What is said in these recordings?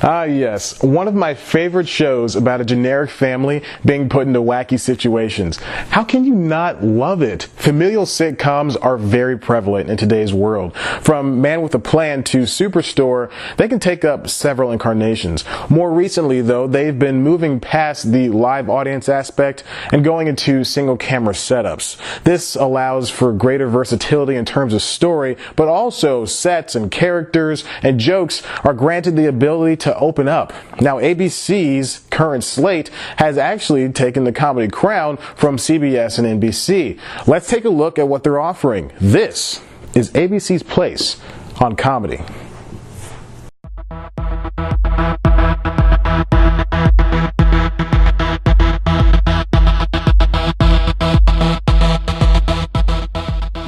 Ah, yes. One of my favorite shows about a generic family being put into wacky situations. How can you not love it? Familial sitcoms are very prevalent in today's world. From Man with a Plan to Superstore, they can take up several incarnations. More recently, though, they've been moving past the live audience aspect and going into single camera setups. This allows for greater versatility in terms of story, but also sets and characters and jokes are granted the ability to open up. Now, ABC's current slate has actually taken the comedy crown from CBS and NBC. Let's take a look at what they're offering. This is ABC's place on comedy.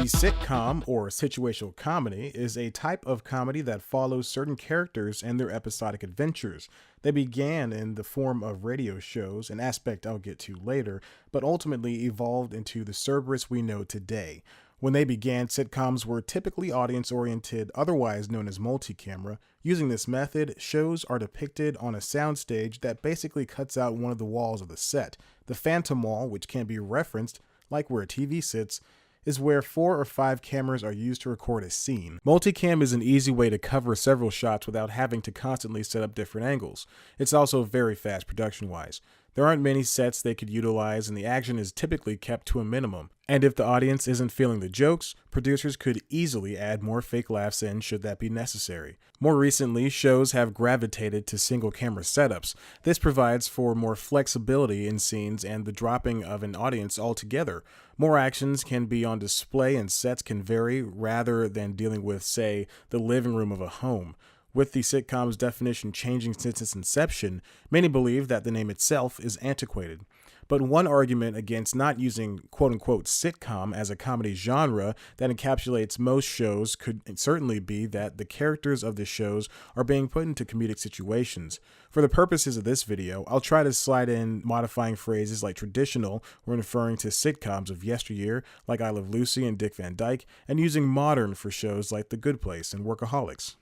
Sitcom, or situational comedy, is a type of comedy that follows certain characters and their episodic adventures. They began in the form of radio shows, an aspect I'll get to later, but ultimately evolved into the Cerberus we know today. When they began, sitcoms were typically audience-oriented, otherwise known as multi-camera. Using this method, shows are depicted on a soundstage that basically cuts out one of the walls of the set. The phantom wall, which can be referenced like where a TV sits, is where 4 or 5 cameras are used to record a scene. Multicam is an easy way to cover several shots without having to constantly set up different angles. It's also very fast production-wise. There aren't many sets they could utilize, and the action is typically kept to a minimum. And if the audience isn't feeling the jokes, producers could easily add more fake laughs in should that be necessary. More recently, shows have gravitated to single camera setups. This provides for more flexibility in scenes and the dropping of an audience altogether. More actions can be on display and sets can vary rather than dealing with, say, the living room of a home. With the sitcom's definition changing since its inception, many believe that the name itself is antiquated. But one argument against not using quote-unquote sitcom as a comedy genre that encapsulates most shows could certainly be that the characters of the shows are being put into comedic situations. For the purposes of this video, I'll try to slide in modifying phrases like traditional when referring to sitcoms of yesteryear like I Love Lucy and Dick Van Dyke, and using modern for shows like The Good Place and Workaholics.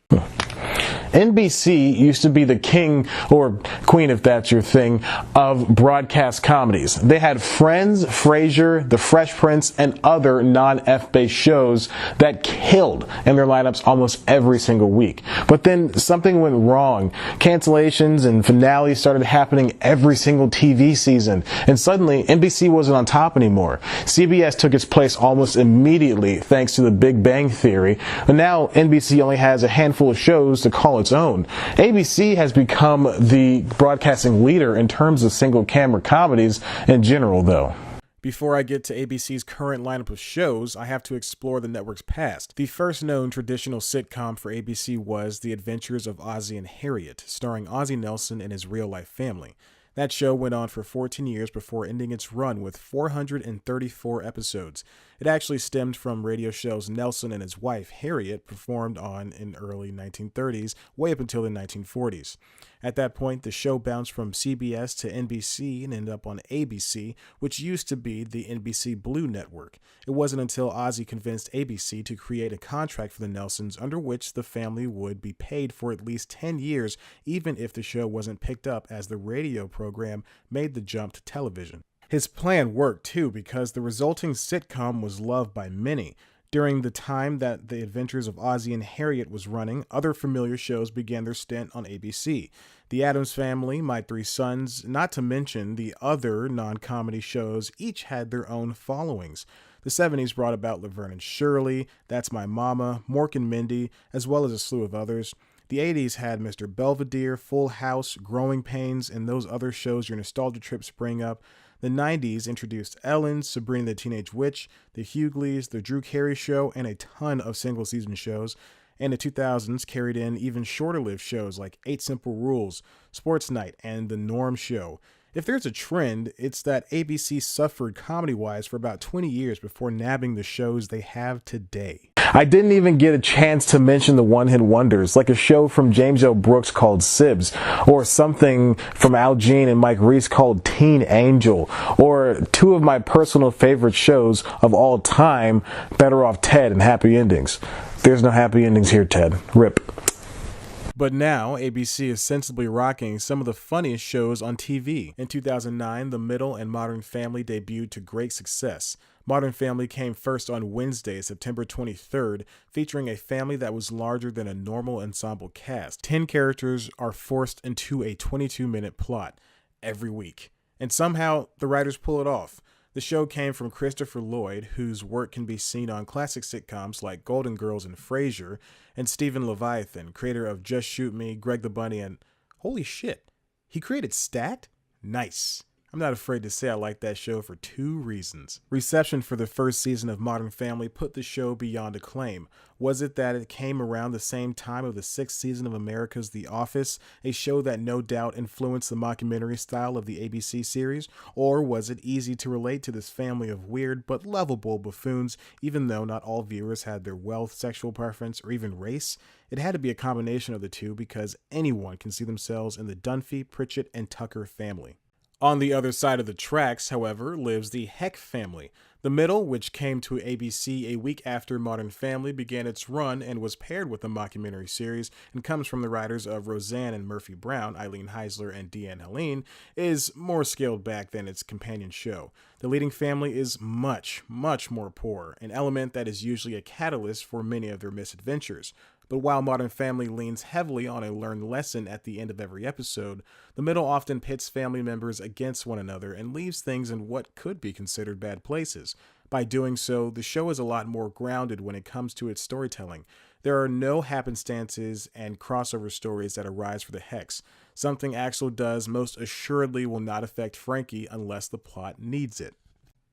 NBC used to be the king, or queen if that's your thing, of broadcast comedies. They had Friends, Frasier, The Fresh Prince, and other non-F-based shows that killed in their lineups almost every single week. But then something went wrong. Cancellations and finales started happening every single TV season, and suddenly NBC wasn't on top anymore. CBS took its place almost immediately thanks to The Big Bang Theory, and now NBC only has a handful of shows to call its own. ABC has become the broadcasting leader in terms of single camera comedies in general, though. Before I get to ABC's current lineup of shows, I have to explore the network's past. The first known traditional sitcom for ABC was The Adventures of Ozzie and Harriet, starring Ozzie Nelson and his real-life family. That show went on for 14 years before ending its run with 434 episodes. It actually stemmed from radio shows Nelson and his wife, Harriet, performed on in early 1930s, way up until the 1940s. At that point, the show bounced from CBS to NBC and ended up on ABC, which used to be the NBC Blue network. It wasn't until Ozzie convinced ABC to create a contract for the Nelsons under which the family would be paid for at least 10 years, even if the show wasn't picked up as the radio program made the jump to television. His plan worked too, because the resulting sitcom was loved by many. During the time that The Adventures of Ozzie and Harriet was running, other familiar shows began their stint on ABC. The Addams Family, My Three Sons, not to mention the other non-comedy shows, each had their own followings. The 70s brought about Laverne and Shirley, That's My Mama, Mork and Mindy, as well as a slew of others. The 80s had Mr. Belvedere, Full House, Growing Pains, and those other shows your nostalgia trips bring up. The 90s introduced Ellen, Sabrina the Teenage Witch, The Hughleys, The Drew Carey Show, and a ton of single-season shows. And the 2000s carried in even shorter-lived shows like 8 Simple Rules, Sports Night, and The Norm Show. If there's a trend, it's that ABC suffered comedy-wise for about 20 years before nabbing the shows they have today. I didn't even get a chance to mention the one-hit wonders, like a show from James L. Brooks called Sibs, or something from Al Jean and Mike Reiss called Teen Angel, or two of my personal favorite shows of all time, Better Off Ted and Happy Endings. There's no happy endings here, Ted. RIP. But now, ABC is sensibly rocking some of the funniest shows on TV. In 2009, The Middle and Modern Family debuted to great success. Modern Family came first on Wednesday, September 23rd, featuring a family that was larger than a normal ensemble cast. 10 characters are forced into a 22-minute plot every week. And somehow, the writers pull it off. The show came from Christopher Lloyd, whose work can be seen on classic sitcoms like Golden Girls and Frasier, and Stephen Leviathan, creator of Just Shoot Me, Greg the Bunny, and holy shit, he created Stat? Nice. I'm not afraid to say I like that show for 2 reasons. Reception for the first season of Modern Family put the show beyond acclaim. Was it that it came around the same time of the 6th season of America's The Office, a show that no doubt influenced the mockumentary style of the ABC series? Or was it easy to relate to this family of weird but lovable buffoons, even though not all viewers had their wealth, sexual preference, or even race? It had to be a combination of the two because anyone can see themselves in the Dunphy, Pritchett, and Tucker family. On the other side of the tracks, however, lives the Heck family. The Middle, which came to ABC a week after Modern Family began its run and was paired with the mockumentary series and comes from the writers of Roseanne and Murphy Brown, Eileen Heisler and Deanne Helene, is more scaled back than its companion show. The leading family is much, much more poor, an element that is usually a catalyst for many of their misadventures. But while Modern Family leans heavily on a learned lesson at the end of every episode, The Middle often pits family members against one another and leaves things in what could be considered bad places. By doing so, the show is a lot more grounded when it comes to its storytelling. There are no happenstances and crossover stories that arise for the Hecks. Something Axel does most assuredly will not affect Frankie unless the plot needs it.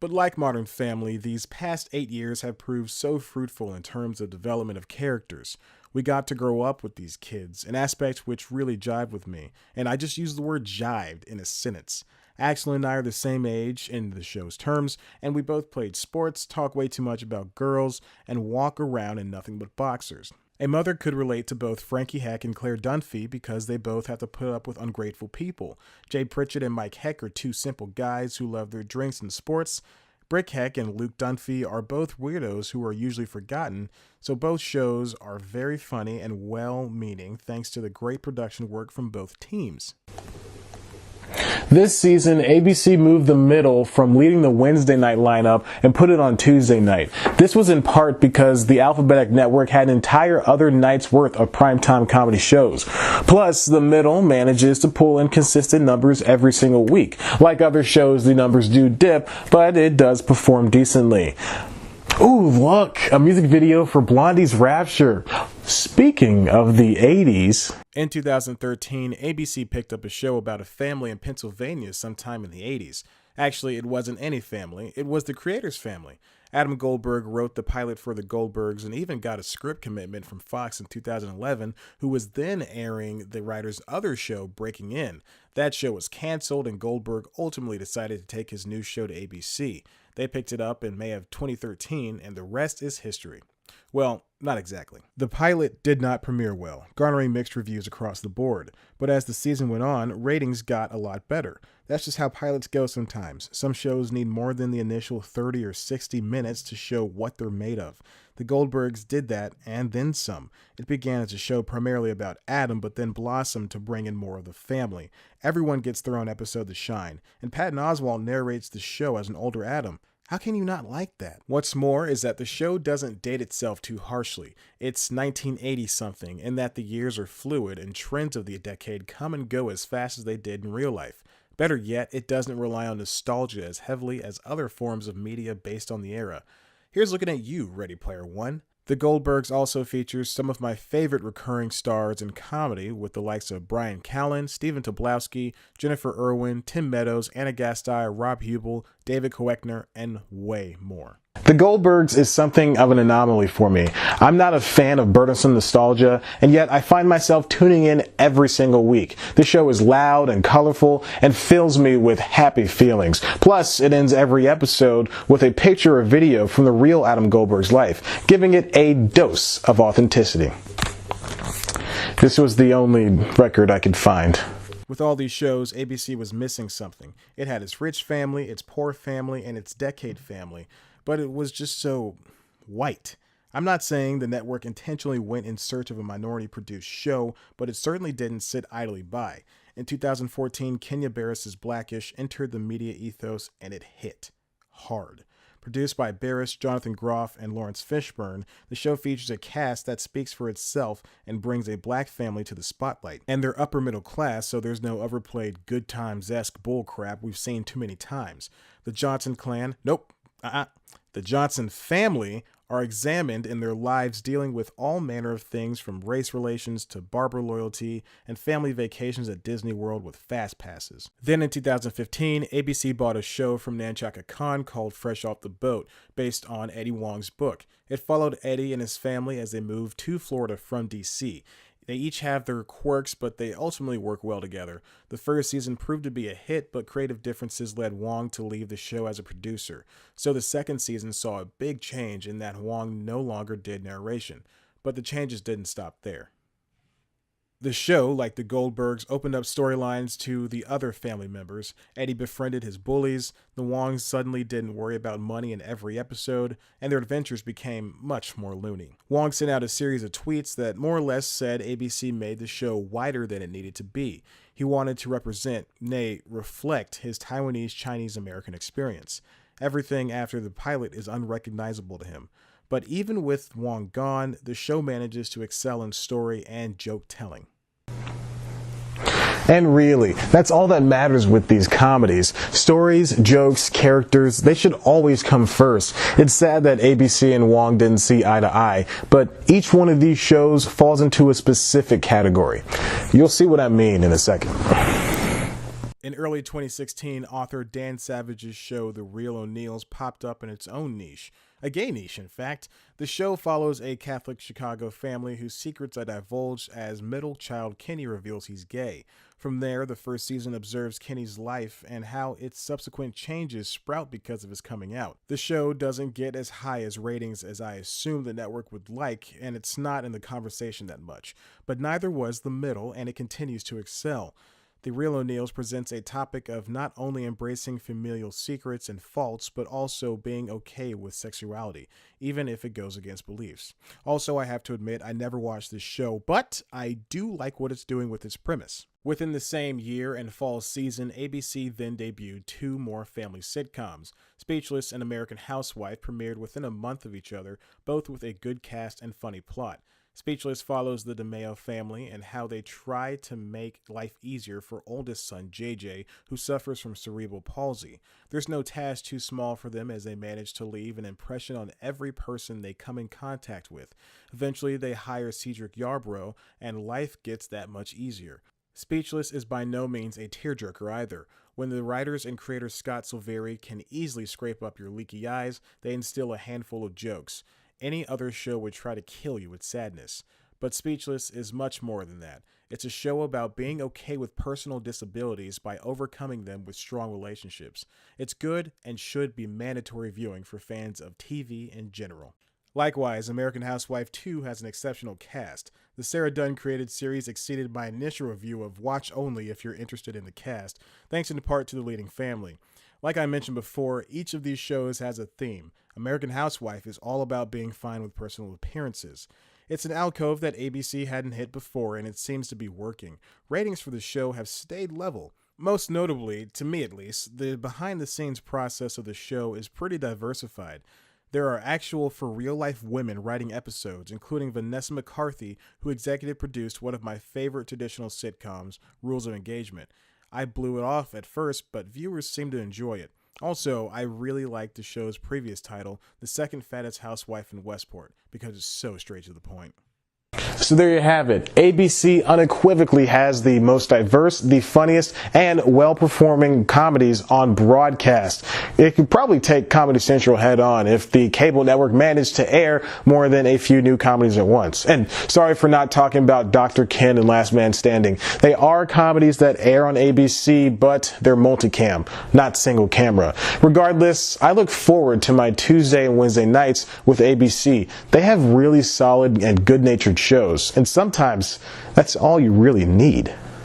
But like Modern Family, these past 8 years have proved so fruitful in terms of development of characters. We got to grow up with these kids, an aspect which really jived with me, and I just used the word jived in a sentence. Axel and I are the same age in the show's terms, and we both played sports, talk way too much about girls, and walk around in nothing but boxers. A mother could relate to both Frankie Heck and Claire Dunphy because they both have to put up with ungrateful people. Jay Pritchett and Mike Heck are 2 simple guys who love their drinks and sports. Brick Heck and Luke Dunphy are both weirdos who are usually forgotten, so both shows are very funny and well-meaning thanks to the great production work from both teams. This season, ABC moved The Middle from leading the Wednesday night lineup and put it on Tuesday night. This was in part because the Alphabetic Network had an entire other night's worth of primetime comedy shows. Plus, The Middle manages to pull in consistent numbers every single week. Like other shows, the numbers do dip, but it does perform decently. Ooh, look, a music video for Blondie's Rapture. Speaking of the 80s. In 2013, ABC picked up a show about a family in Pennsylvania sometime in the 80s. Actually, it wasn't any family, it was the creator's family. Adam Goldberg wrote the pilot for The Goldbergs and even got a script commitment from Fox in 2011, who was then airing the writer's other show, Breaking In. That show was canceled, and Goldberg ultimately decided to take his new show to ABC. They picked it up in May of 2013, and the rest is history. Well, not exactly. The pilot did not premiere well, garnering mixed reviews across the board, but as the season went on, ratings got a lot better. That's just how pilots go sometimes. Some shows need more than the initial 30 or 60 minutes to show what they're made of. The Goldbergs did that, and then some. It began as a show primarily about Adam, but then blossomed to bring in more of the family. Everyone gets their own episode to shine, and Patton Oswalt narrates the show as an older Adam. How can you not like that? What's more is that the show doesn't date itself too harshly. It's 1980-something, and that the years are fluid and trends of the decade come and go as fast as they did in real life. Better yet, it doesn't rely on nostalgia as heavily as other forms of media based on the era. Here's looking at you, Ready Player One. The Goldbergs also features some of my favorite recurring stars in comedy with the likes of Brian Callen, Stephen Tobolowsky, Jennifer Irwin, Tim Meadows, Anna Gasteyer, Rob Hubel, David Koechner, and way more. The Goldbergs is something of an anomaly for me. I'm not a fan of burdensome nostalgia, and yet I find myself tuning in every single week. The show is loud and colorful and fills me with happy feelings. Plus, it ends every episode with a picture or video from the real Adam Goldberg's life, giving it a dose of authenticity. This was the only record I could find. With all these shows, ABC was missing something. It had its rich family, its poor family, and its decade family. But it was just so white. I'm not saying the network intentionally went in search of a minority-produced show, but it certainly didn't sit idly by. In 2014, Kenya Barris's Blackish entered the media ethos, and it hit hard. Produced by Barris, Jonathan Groff, and Lawrence Fishburne, the show features a cast that speaks for itself and brings a black family to the spotlight. And they're upper middle class, so there's no overplayed Good Times-esque bullcrap we've seen too many times. The Johnson clan, the Johnson family are examined in their lives, dealing with all manner of things from race relations to barber loyalty and family vacations at Disney World with fast passes. Then in 2015, ABC bought a show from Nhanchaka Khan called Fresh Off the Boat, based on Eddie Wong's book. It followed Eddie and his family as they moved to Florida from DC. They each have their quirks, but they ultimately work well together. The first season proved to be a hit, but creative differences led Wong to leave the show as a producer. So the second season saw a big change in that Wong no longer did narration. But the changes didn't stop there. The show, like the Goldbergs, opened up storylines to the other family members. Eddie befriended his bullies, the Wongs suddenly didn't worry about money in every episode, and their adventures became much more loony. Wong sent out a series of tweets that more or less said ABC made the show wider than it needed to be. He wanted to represent, nay, reflect his Taiwanese Chinese-American experience. Everything after the pilot is unrecognizable to him. But even with Wong gone, the show manages to excel in story and joke telling. And really, that's all that matters with these comedies. Stories, jokes, characters, they should always come first. It's sad that ABC and Wong didn't see eye to eye, but each one of these shows falls into a specific category. You'll see what I mean in a second. In early 2016, author Dan Savage's show The Real O'Neills popped up in its own niche. A gay niche, in fact. The show follows a Catholic Chicago family whose secrets are divulged as middle child Kenny reveals he's gay. From there, the first season observes Kenny's life and how its subsequent changes sprout because of his coming out. The show doesn't get as high as ratings as I assumed the network would like, and it's not in the conversation that much. But neither was The Middle, and it continues to excel. The Real O'Neills presents a topic of not only embracing familial secrets and faults, but also being okay with sexuality, even if it goes against beliefs. Also, I have to admit, I never watched this show, but I do like what it's doing with its premise. Within the same year and fall season, ABC then debuted two more family sitcoms. Speechless and American Housewife premiered within a month of each other, both with a good cast and funny plot. Speechless follows the DeMeo family and how they try to make life easier for oldest son JJ, who suffers from cerebral palsy. There's no task too small for them as they manage to leave an impression on every person they come in contact with. Eventually, they hire Cedric Yarbrough, and life gets that much easier. Speechless is by no means a tearjerker either. When the writers and creator Scott Silveri can easily scrape up your leaky eyes, they instill a handful of jokes. Any other show would try to kill you with sadness. But Speechless is much more than that. It's a show about being okay with personal disabilities by overcoming them with strong relationships. It's good and should be mandatory viewing for fans of TV in general. Likewise, American Housewife 2 has an exceptional cast. The Sarah Dunn created series exceeded my initial review of watch only if you're interested in the cast, thanks in part to the leading family. Like I mentioned before, each of these shows has a theme. American Housewife is all about being fine with personal appearances. It's an alcove that ABC hadn't hit before, and it seems to be working. Ratings for the show have stayed level. Most notably, to me at least, the behind-the-scenes process of the show is pretty diversified. There are actual for real-life women writing episodes, including Vanessa McCarthy, who executive produced one of my favorite traditional sitcoms, Rules of Engagement. I blew it off at first, but viewers seem to enjoy it. Also, I really like the show's previous title, The Second Fattest Housewife in Westport, because it's so straight to the point. So there you have it. ABC unequivocally has the most diverse, the funniest, and well-performing comedies on broadcast. It could probably take Comedy Central head on if the cable network managed to air more than a few new comedies at once. And sorry for not talking about Dr. Ken and Last Man Standing. They are comedies that air on ABC, but they're multicam, not single camera. Regardless, I look forward to my Tuesday and Wednesday nights with ABC. They have really solid and good-natured shows, and sometimes that's all you really need.